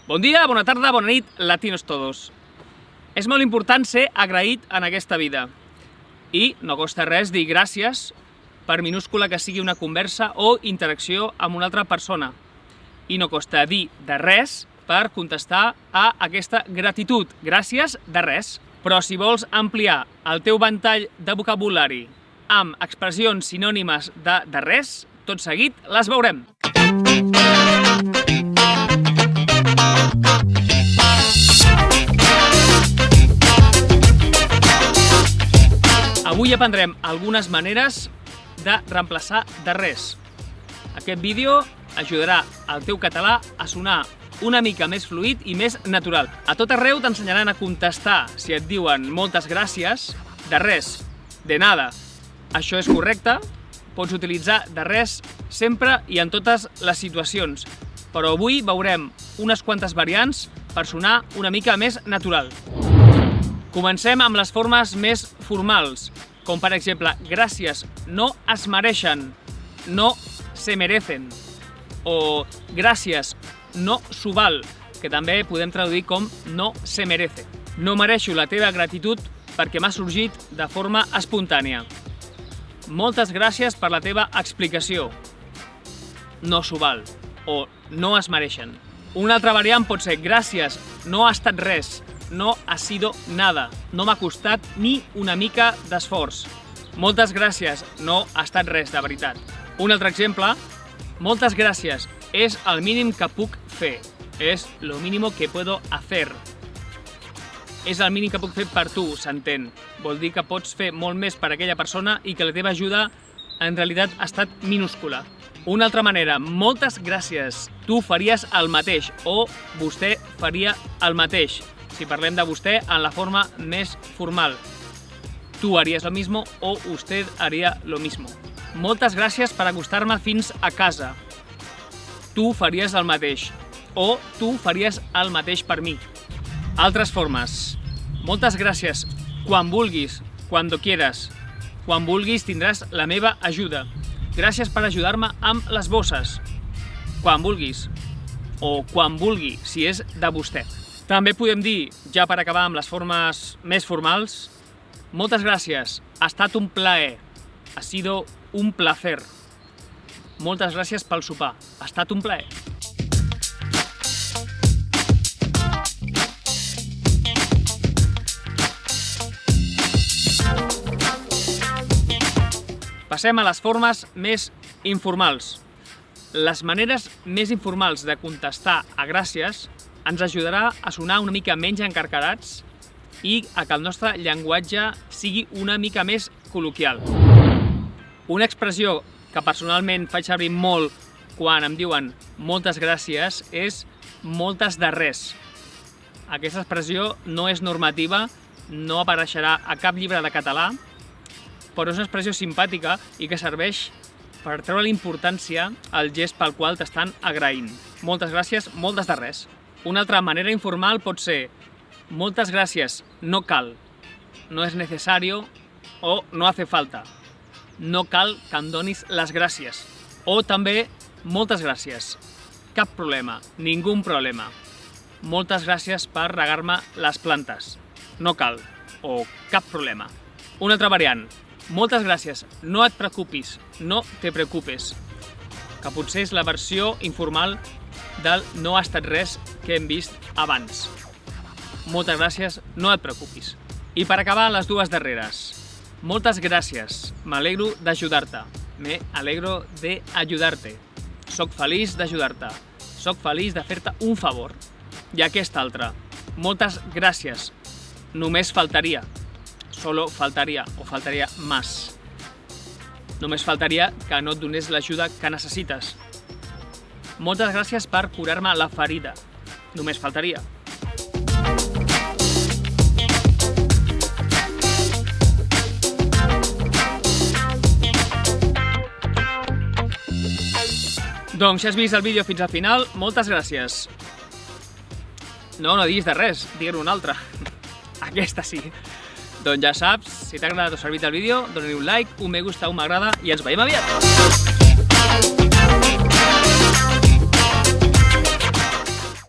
Bon dia, bona tarda, bona nit, latinos todos. És molt important ser agraït en aquesta vida. I no costa res dir gràcies, per minúscula que sigui una conversa o interacció amb una altra persona. I no costa dir de res per contestar a aquesta gratitud. Gràcies de res. Però si vols ampliar el teu ventall de vocabulari amb expressions sinònimes de res, tot seguit les veurem. Avui aprendrem algunes maneres de reemplaçar de res. Aquest vídeo ajudarà al teu català a sonar una mica més fluid i més natural. A tot arreu t'ensenyaran a contestar si et diuen moltes gràcies, de res, de nada. Això és correcte, pots utilitzar de res sempre i en totes les situacions, però avui veurem unes quantes variants per sonar una mica més natural. Comencem amb les formes més formals, com per exemple, gràcies no es mereixen, no se merecen, o gràcies no s'ho val, que també podem traduir com no se merece. No mereixo la teva gratitud perquè m'ha sorgit de forma espontània. Moltes gràcies per la teva explicació. No s'ho val, o no es mereixen. Una altra variant pot ser gràcies, no ha estat res, no ha sido nada, no m'ha costat ni una mica d'esforç. Moltes gràcies, no ha estat res de veritat. Un altre exemple, moltes gràcies, és el mínim que puc fer. És lo mínimo que puedo hacer. És el mínim que puc fer per tu, s'entén. Vol dir que pots fer molt més per aquella persona i que la teva ajuda en realitat ha estat minúscula. Una altra manera, moltes gràcies, tu faries el mateix o vostè faria el mateix. Si parlem de vostè en la forma més formal. Tu haries lo mismo o usted haría lo mismo. Moltes gràcies per acostar-me fins a casa. Tu faries el mateix o tu faries el mateix per mi. Altres formes. Moltes gràcies. Quan vulguis, cuando quieras. Quan vulguis tindràs la meva ajuda. Gràcies per ajudar-me amb les bosses. Quan vulguis. O quan vulgui, si és de vostè. També podem dir, ja per acabar amb les formes més formals, moltes gràcies, ha estat un plaer, ha sido un placer. Moltes gràcies pel sopar, ha estat un plaer. Passem a les formes més informals. Les maneres més informals de contestar a gràcies ens ajudarà a sonar una mica menys encarcarats i a que el nostre llenguatge sigui una mica més col·loquial. Una expressió que personalment faig servir molt quan em diuen moltes gràcies és moltes de res. Aquesta expressió no és normativa, no apareixerà a cap llibre de català, però és una expressió simpàtica i que serveix per treure la importància al gest pel qual t'estan agraint. Moltes gràcies, moltes de res. Una altra manera informal pot ser moltes gràcies, no cal, no és necesario o no hace falta. No cal que em donis les gràcies. O també moltes gràcies, cap problema, ningú problema. Moltes gràcies per regar-me les plantes. No cal o cap problema. Una altra variant, moltes gràcies, no et preocupis, no te preocupes, que potser és la versió informal del no ha estat res que hem vist abans. Moltes gràcies, no et preocupis. I per acabar, les dues darreres. Moltes gràcies, m'alegro d'ajudar-te. Me alegro de ayudarte. Soc feliç d'ajudar-te. Soc feliç de fer-te un favor. I aquesta altra. Moltes gràcies. Només faltaria. Solo faltaria o faltaria más. Només faltaria que no et donés l'ajuda que necessites. Moltes gràcies per curar-me la ferida. Només faltaria. Doncs si has vist el vídeo fins al final, moltes gràcies. No diguis de res, digue-ne una altra. Aquesta sí. Doncs ja saps, si t'ha agradat o servit el vídeo, dona-li un like, un me gusta, un m'agrada i ens veiem aviat!